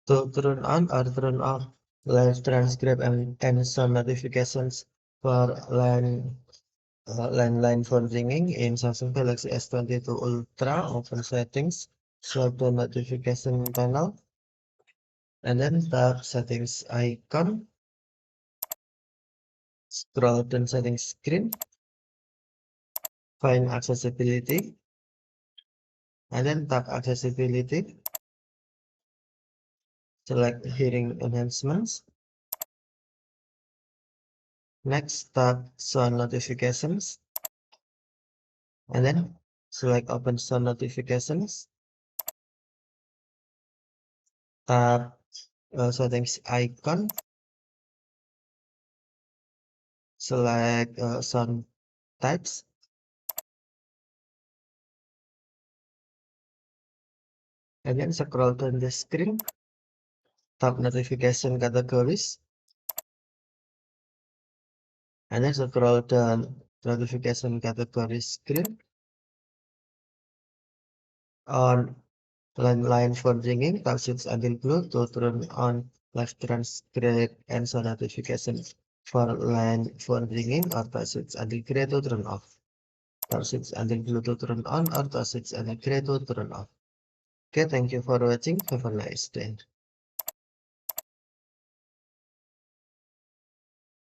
to turn on or turn off live transcribe and sound notifications for landline phone ringing in Samsung Galaxy S22 Ultra. Open settings, swipe the notification panel, and then tap settings icon. Scroll down settings screen, find accessibility, and then tap accessibility. Select hearing enhancements. Next, tap sound notifications, and then select open sound notifications. Tap settings icon. Select sound types, and then scroll down the screen. Tap notification categories, and then scroll down notification categories screen. On landline phone ringing, tap switch until blue to turn on live transcribe and sound notifications. For line phone ringing, or tap switch until gray to turn off. Tap switch until blue to turn on, or tap switch until gray to turn off. Okay, thank you for watching. Have a nice day.